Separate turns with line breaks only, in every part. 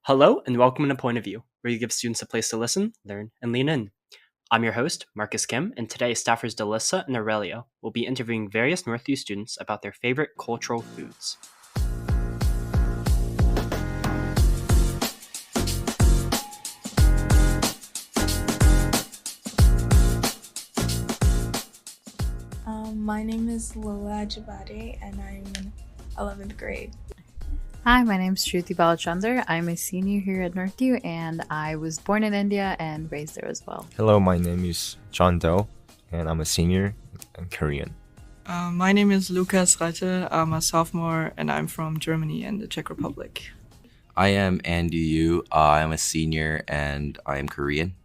Hello and welcome to Point of View, where you give students a place to listen, learn, and lean in. I'm your host, Marcus Kim, and today staffers Delisa and Orelia will be interviewing various Northview students about their favorite cultural foods.
My name is Lola Jabade and I'm in 11th grade.
Hi, my name is Shruti Balachandar. I'm a senior here at Northview and I was born in India and raised there as well.
Hello, my name is John Doe and I'm a senior in Korean.
My name is Lukas Reite. I'm a sophomore and I'm from Germany and the Czech Republic.
I am Andy Yu. I'm a senior and I am Korean.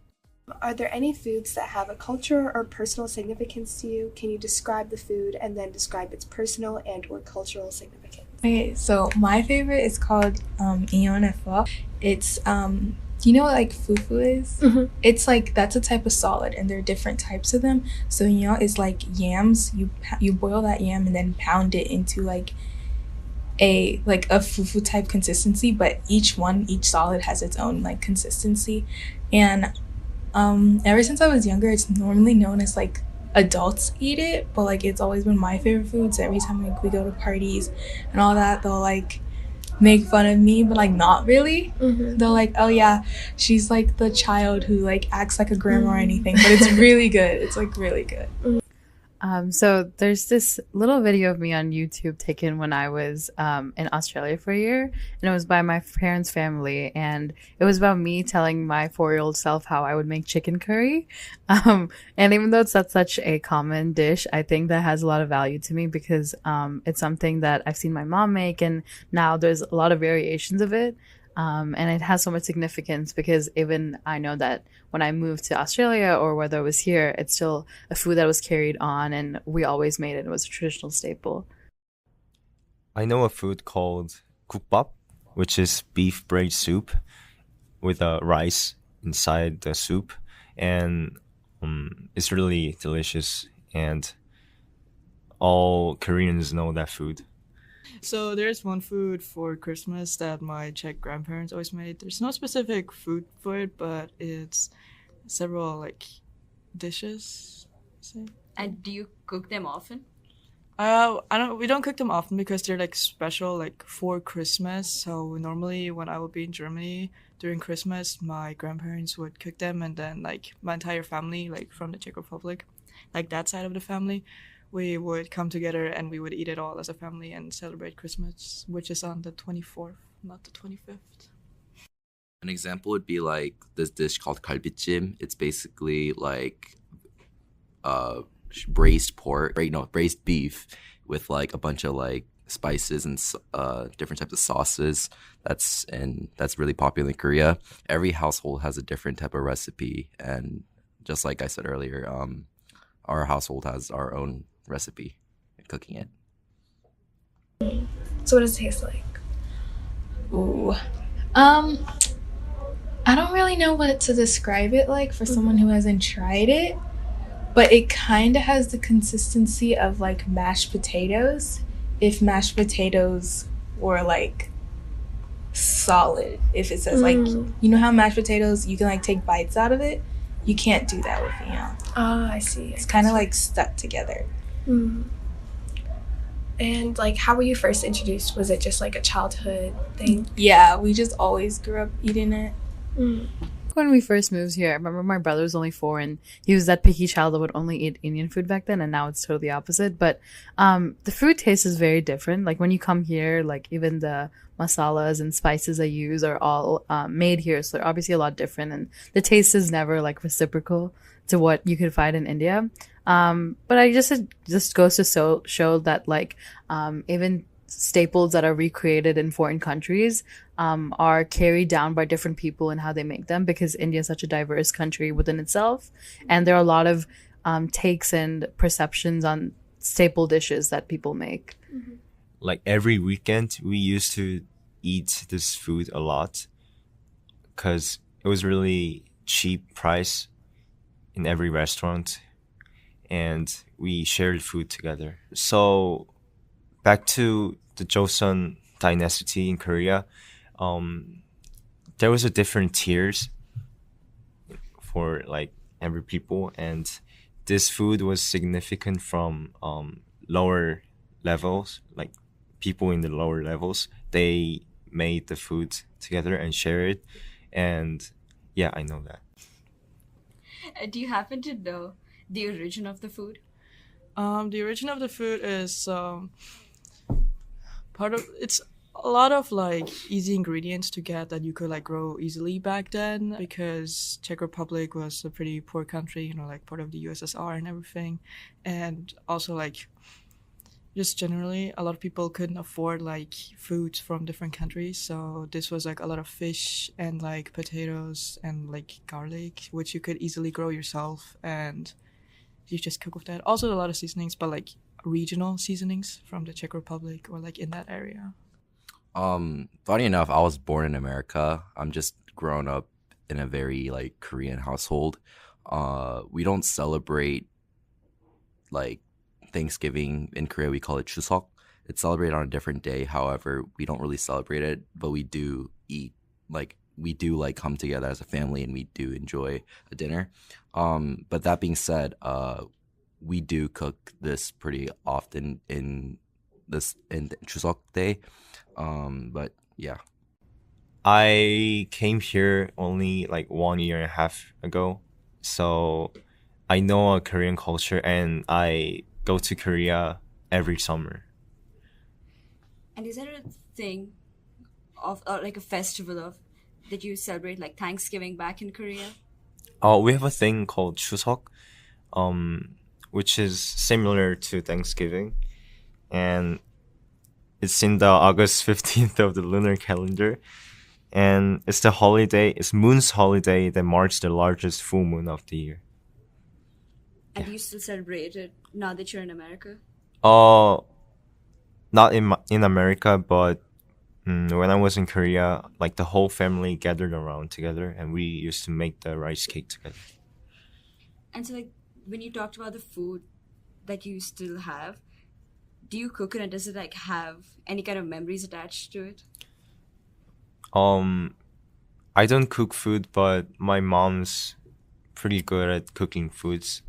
Are there any foods that have a cultural or personal significance to you? Can you describe the food and then describe its personal and or cultural significance?
Okay, so my favorite is called Ionefo. It's like fufu is?
Mm-hmm.
It's like that's a type of solid and there are different types of them. So is like yams. You boil that yam and then pound it into like a fufu type consistency, but each solid has its own like consistency. And ever since I was younger, it's normally known as like adults eat it, but like it's always been my favorite food. So every time like we go to parties and all that, they'll like make fun of me, but like not really.
Mm-hmm.
They're like, oh yeah, she's like the child who like acts like a grandma or anything, but it's really good. It's like really good.
So there's this little video of me on YouTube taken when I was in Australia for a year, and it was by my parents' family, and it was about me telling my 4-year-old self how I would make chicken curry. And even though it's not such a common dish, I think that has a lot of value to me because it's something that I've seen my mom make, and now there's a lot of variations of it. And it has so much significance because even I know that when I moved to Australia or whether I was here, it's still a food that was carried on and we always made it. It was a traditional staple.
I know a food called 국밥, which is beef braised soup with rice inside the soup, and it's really delicious, and all Koreans know that food.
So there's one food for Christmas that my Czech grandparents always made. There's no specific food for it, but it's several like dishes. Say.
And do you cook them often?
We don't cook them often because they're like special like for Christmas. So normally when I would be in Germany during Christmas, my grandparents would cook them, and then like my entire family, like from the Czech Republic, like that side of the family, we would come together and we would eat it all as a family and celebrate Christmas, which is on the 24th, not the 25th.
An example would be like this dish called 갈비찜. It's basically like braised beef with like a bunch of like spices and different types of sauces. That's really popular in Korea. Every household has a different type of recipe, and just like I said earlier, our household has our own recipe in cooking it.
So what does it taste like?
Ooh. I don't really know what to describe it like for someone who hasn't tried it, but it kind of has the consistency of like mashed potatoes if mashed potatoes were like solid. If it says like, you know how mashed potatoes, you can like take bites out of it? You can't do that with
I see.
It's kind of like stuck together.
And like, how were you first introduced? Was it just like a childhood thing?
Yeah, we just always grew up eating it.
When we first moved here, I remember my brother was only 4 and he was that picky child that would only eat Indian food back then, and now it's totally opposite. But the food taste is very different. Like when you come here, like even the masalas and spices I use are all made here, so they're obviously a lot different, and the taste is never like reciprocal to what you could find in India. But I just goes to show that like even staples that are recreated in foreign countries are carried down by different people and how they make them, because India is such a diverse country within itself, and there are a lot of takes and perceptions on staple dishes that people make.
Like every weekend, we used to eat this food a lot because it was really cheap price in every restaurant, and we shared food together. So back to the Joseon dynasty in Korea, there was a different tiers for like every people, and this food was significant from lower levels, like people in the lower levels. They made the food together and share it, and yeah, I know that.
Do you happen to know the origin of the food?
The origin of the food is part of it's a lot of like easy ingredients to get that you could like grow easily back then, because Czech Republic was a pretty poor country, you know, like part of the USSR and everything, and also like just generally a lot of people couldn't afford like foods from different countries, so this was like a lot of fish and like potatoes and like garlic, which you could easily grow yourself, and you just cook with that. Also a lot of seasonings, but like regional seasonings from the Czech Republic or like in that area.
Funny enough, I was born in America. I'm just grown up in a very like Korean household. We don't celebrate like Thanksgiving in Korea. We call it Chuseok. It's celebrated on a different day. However, we don't really celebrate it, but we do eat. Like we do like come together as a family and we do enjoy a dinner. But that being said, we do cook this pretty often in Chuseok day. But yeah.
I came here only like 1.5 years ago, so I know a Korean culture, and I go to Korea every summer.
And is there a thing of like a festival of that you celebrate like Thanksgiving back in Korea?
We have a thing called Chuseok, which is similar to Thanksgiving, and it's in the August 15th of the lunar calendar, and it's the holiday. It's Moon's holiday that marks the largest full moon of the year.
And do you still celebrate it now that you're in America?
Not in America, but when I was in Korea, like the whole family gathered around together, and we used to make the rice cake together.
And so, like, when you talked about the food that you still have, do you cook it and does it like have any kind of memories attached to it?
I don't cook food, but my mom's pretty good at cooking foods.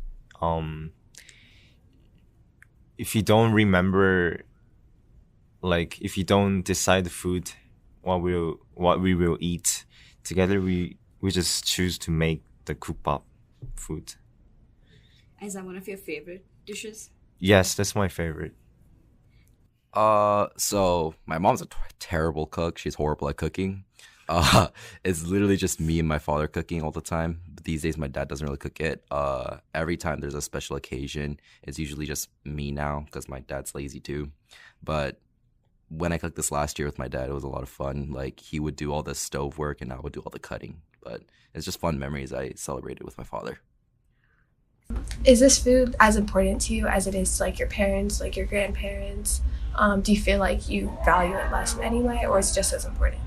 If you don't remember, like if you don't decide the food, what we will eat together, we just choose to make the Kupap food.
Is that one of your favorite dishes?
Yes, that's my favorite.
So my mom's a terrible cook. She's horrible at cooking. It's literally just me and my father cooking all the time. But these days, my dad doesn't really cook it. Every time there's a special occasion, it's usually just me now because my dad's lazy too. But when I cooked this last year with my dad, it was a lot of fun. Like he would do all the stove work and I would do all the cutting. But it's just fun memories I celebrated with my father.
Is this food as important to you as it is to like your parents, like your grandparents? Do you feel like you value it less in any way, or it's just as important?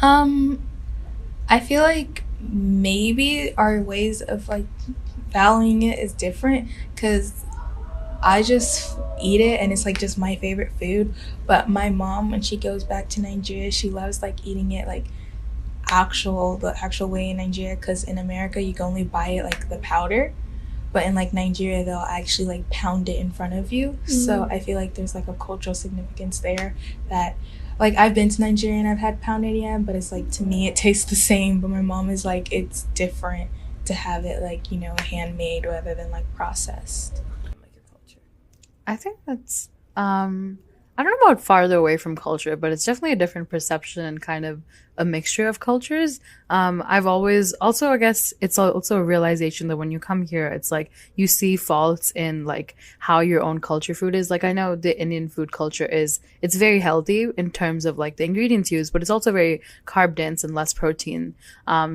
I feel like maybe our ways of like valuing it is different, because I just eat it and it's like just my favorite food. But my mom, when she goes back to Nigeria, she loves like eating it like the actual way in Nigeria, because in America you can only buy it like the powder, but in like Nigeria they'll actually like pound it in front of you. So I feel like there's like a cultural significance there, that like I've been to Nigeria and I've had pounded yam, but it's like to me it tastes the same, but my mom is like it's different to have it like, you know, handmade rather than like processed. Like your culture.
I think that's I don't know about farther away from culture, but it's definitely a different perception and kind of a mixture of cultures. I've always also, I guess it's also a realization that when you come here, it's like you see faults in like how your own culture food is. Like I know the Indian food culture it's very healthy in terms of like the ingredients used, but it's also very carb dense and less protein.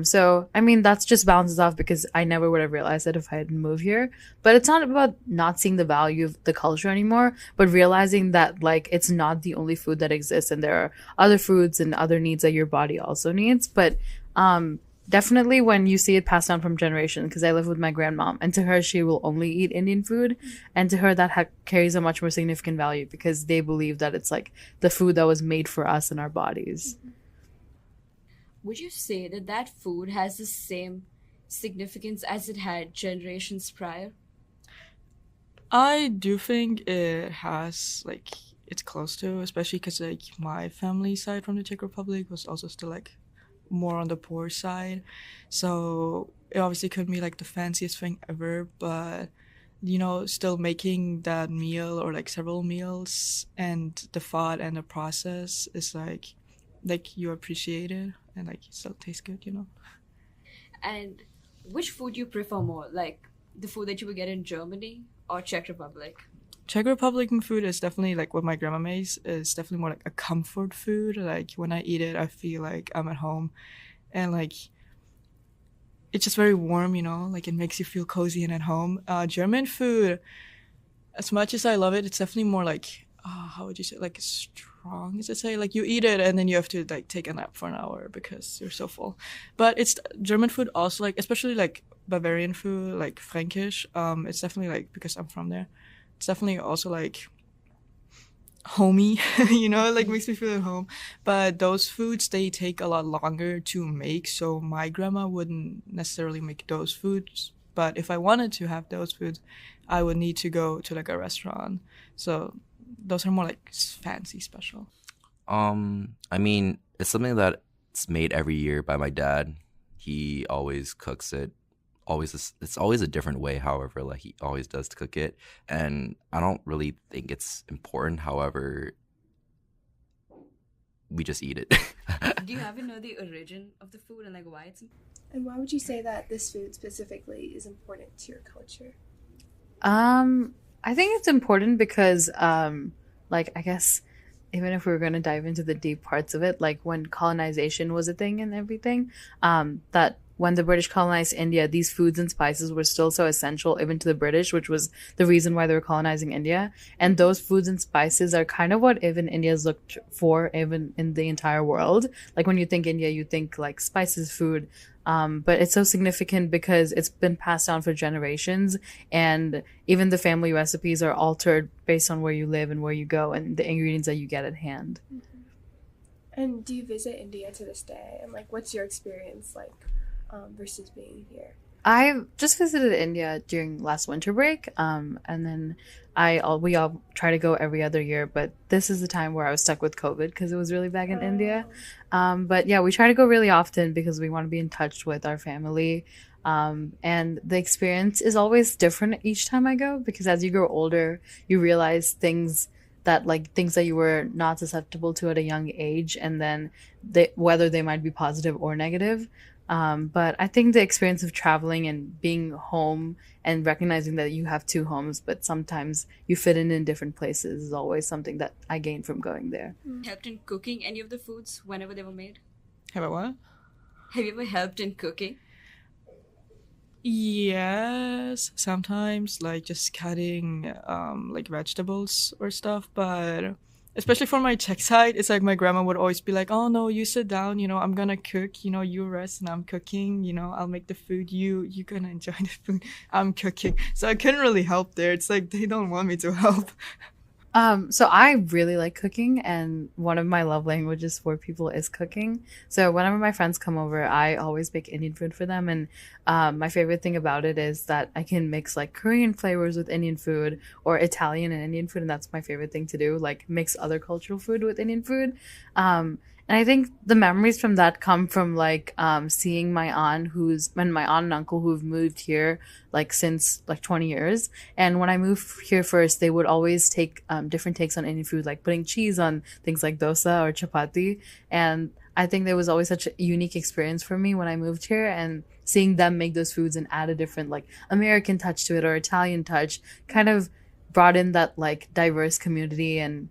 So I mean that's just balances off, because I never would have realized that if I hadn't moved here. But it's not about not seeing the value of the culture anymore, but realizing that like it's not the only food that exists, and there are other foods and other needs that your body also needs. But definitely when you see it passed down from generation, because I live with my grandmom, and to her she will only eat Indian food, and to her that carries a much more significant value, because they believe that it's like the food that was made for us and our bodies.
would you say that that food has the same significance as it had generations prior?
I do think it has like it's close to, especially because like my family side from the Czech Republic was also still like more on the poor side, so it obviously couldn't be like the fanciest thing ever, but still making that meal or like several meals and the thought and the process is like you appreciate it and like it still tastes good.
And which food do you prefer more? Like the food that you would get in Germany or Czech Republic?
Czech Republican food is definitely like what my grandma makes is definitely more like a comfort food. Like when I eat it, I feel like I'm at home, and like it's just very warm. Like it makes you feel cozy and at home. German food, as much as I love it, it's definitely more like how would you say, like strong as it say, like you eat it and then you have to like take a nap for an hour because you're so full. But it's German food also, like especially like Bavarian food, like Frankish. It's definitely like, because I'm from there, it's definitely also like homey, like makes me feel at home. But those foods, they take a lot longer to make, so my grandma wouldn't necessarily make those foods. But if I wanted to have those foods, I would need to go to like a restaurant. So those are more like fancy special.
I mean, it's something that's made every year by my dad. He always cooks it. It's always a different way, however, like he always does to cook it. And I don't really think it's important. However, we just eat it.
Do you ever know the origin of the food and like why it's
And why would you say that this food specifically is important to your culture?
I think it's important because, like, I guess even if we were going to dive into the deep parts of it, like when colonization was a thing and everything, that when the British colonized India, these foods and spices were still so essential even to the British, which was the reason why they were colonizing India. And those foods and spices are kind of what even India's looked for, even in the entire world. Like when you think India, you think like spices, food. But it's so significant because it's been passed down for generations, and even the family recipes are altered based on where you live and where you go and the ingredients that you get at hand.
Mm-hmm. And do you visit India to this day? And like, what's your experience like versus being here?
I just visited India during last winter break, and then we all try to go every other year, but this is the time where I was stuck with COVID because it was really bad in India. But yeah, we try to go really often because we want to be in touch with our family. And the experience is always different each time I go because as you grow older, you realize things that you were not susceptible to at a young age, and then whether they might be positive or negative. But I think the experience of traveling and being home and recognizing that you have two homes, but sometimes you fit in different places is always something that I gained from going there.
Helped in cooking any of the foods whenever they were made?
Have I what?
Have you ever helped in cooking?
Yes, sometimes like just cutting like vegetables or stuff, but especially for my Czech side, it's like my grandma would always be like, "Oh no, you sit down, I'm gonna cook, you rest and I'm cooking, I'll make the food, you gonna enjoy the food, I'm cooking." So I couldn't really help there. It's like they don't want me to help.
So I really like cooking, and one of my love languages for people is cooking. So whenever my friends come over, I always make Indian food for them. And my favorite thing about it is that I can mix like Korean flavors with Indian food or Italian and Indian food. And that's my favorite thing to do, like mix other cultural food with Indian food. And I think the memories from that come from like seeing my aunt and uncle who've moved here like since like 20 years. And when I moved here first, they would always take different takes on Indian food, like putting cheese on things like dosa or chapati. And I think there was always such a unique experience for me when I moved here, and seeing them make those foods and add a different like American touch to it or Italian touch kind of brought in that like diverse community and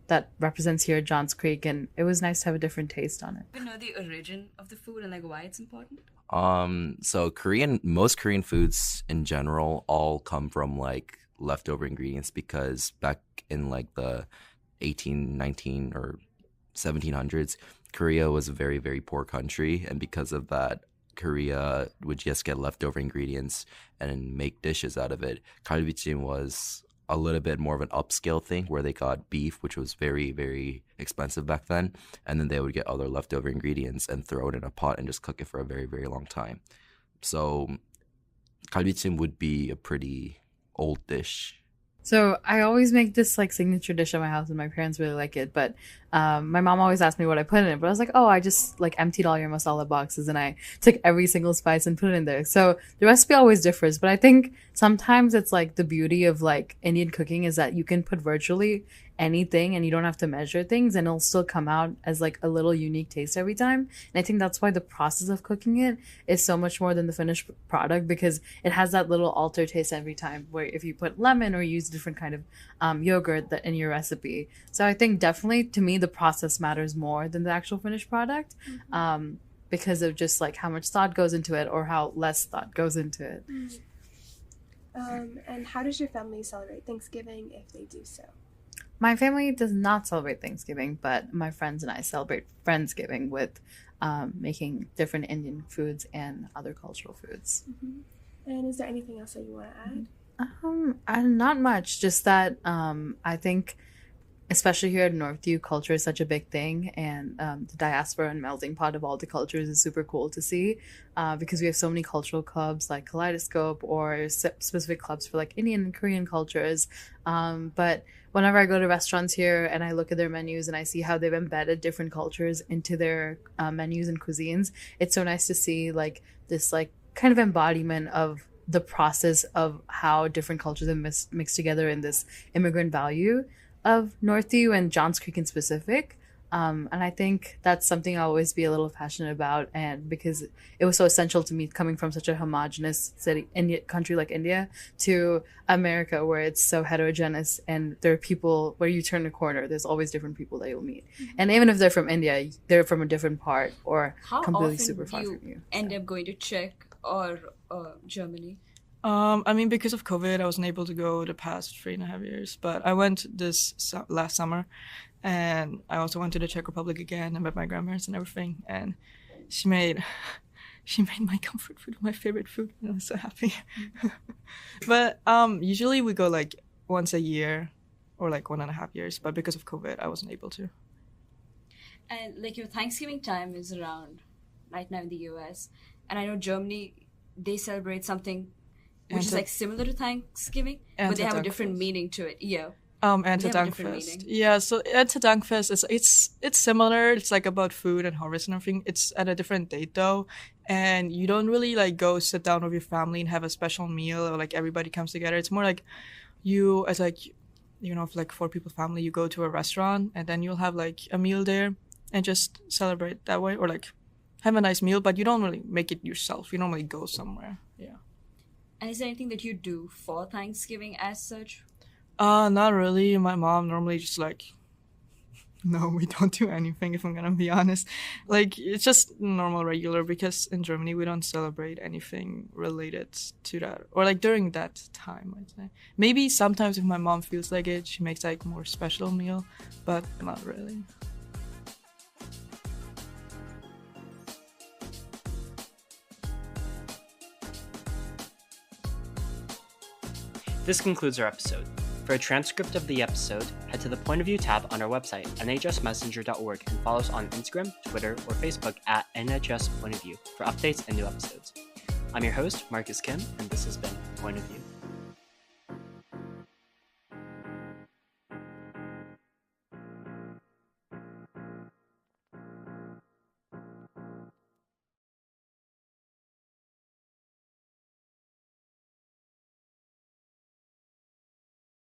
that represents here at Johns Creek, and it was nice to have a different taste on it.
Do you know the origin of the food and like why it's important?
So most Korean foods in general all come from like leftover ingredients, because back in like the 1819 or 1700s, Korea was a very, very poor country, and because of that, Korea would just get leftover ingredients and make dishes out of it. Kalbichim was a little bit more of an upscale thing where they got beef, which was very, very expensive back then. And then they would get other leftover ingredients and throw it in a pot and just cook it for a very, very long time. So galbijim would be a pretty old dish.
So I always make this like signature dish at my house, and my parents really like it. But my mom always asked me what I put in it. But I was like, oh, I just like emptied all your masala boxes and I took every single spice and put it in there. So the recipe always differs. But I think sometimes it's like the beauty of like Indian cooking is that you can put virtually anything and you don't have to measure things, and it'll still come out as like a little unique taste every time. And I think that's why the process of cooking it is so much more than the finished product, because it has that little altered taste every time, where if you put lemon or use different kind of yogurt that in your recipe. So I think definitely to me the process matters more than the actual finished product, because of just like how much thought goes into it or how less thought goes into it.
And how does your family celebrate Thanksgiving if they do so?
My family does not celebrate Thanksgiving, but my friends and I celebrate Friendsgiving with making different Indian foods and other cultural foods.
And is there anything else that you want to add?
Not much. Just that I think, especially here at Northview, culture is such a big thing, and the diaspora and melting pot of all the cultures is super cool to see, because we have so many cultural clubs like Kaleidoscope or specific clubs for like Indian and Korean cultures. But whenever I go to restaurants here and I look at their menus and I see how they've embedded different cultures into their menus and cuisines, it's so nice to see like this like kind of embodiment of the process of how different cultures have mixed together in this immigrant value of Northview and Johns Creek in specific. And I think that's something I'll always be a little passionate about, and because it was so essential to me coming from such a homogenous country like India to America, where it's so heterogeneous and there are people where you turn a corner, there's always different people that you'll meet. And even if they're from India, they're from a different part or
How
completely
often
super
do
far
you
from you.
end up going to Czech or Germany?
I mean, because of COVID, I wasn't able to go the past 3.5 years, but I went this last summer, and I also went to the Czech Republic again and met my grandparents and everything, and she made my comfort food my favorite food, and I was so happy. But usually we go like once a year or like 1.5 years, but because of COVID, I wasn't able to.
And like your Thanksgiving time is around right now in the US, and I know Germany, they celebrate something which is like similar to Thanksgiving, but they have a different meaning to it. Yeah.
Erntedankfest. Yeah, so Erntedankfest it's similar. It's like about food and harvest and everything. It's at a different date though, and you don't really like go sit down with your family and have a special meal or like everybody comes together. It's more like you as like, you know, if like 4 people family, you go to a restaurant and then you'll have like a meal there and just celebrate that way, or like have a nice meal, but you don't really make it yourself. You normally go somewhere. Yeah.
And is there anything that you do for Thanksgiving as such?
Not really. My mom normally just like, no, we don't do anything, if I'm gonna be honest. Like, it's just normal, regular, because in Germany we don't celebrate anything related to that. Or like during that time, I'd say. Maybe sometimes if my mom feels like it, she makes like more special meal, but not really.
This concludes our episode. For a transcript of the episode, head to the Point of View tab on our website, nhsmessenger.org, and follow us on Instagram, Twitter, or Facebook at NHS Point of View for updates and new episodes. I'm your host, Marcus Kim, and this has been Point of View.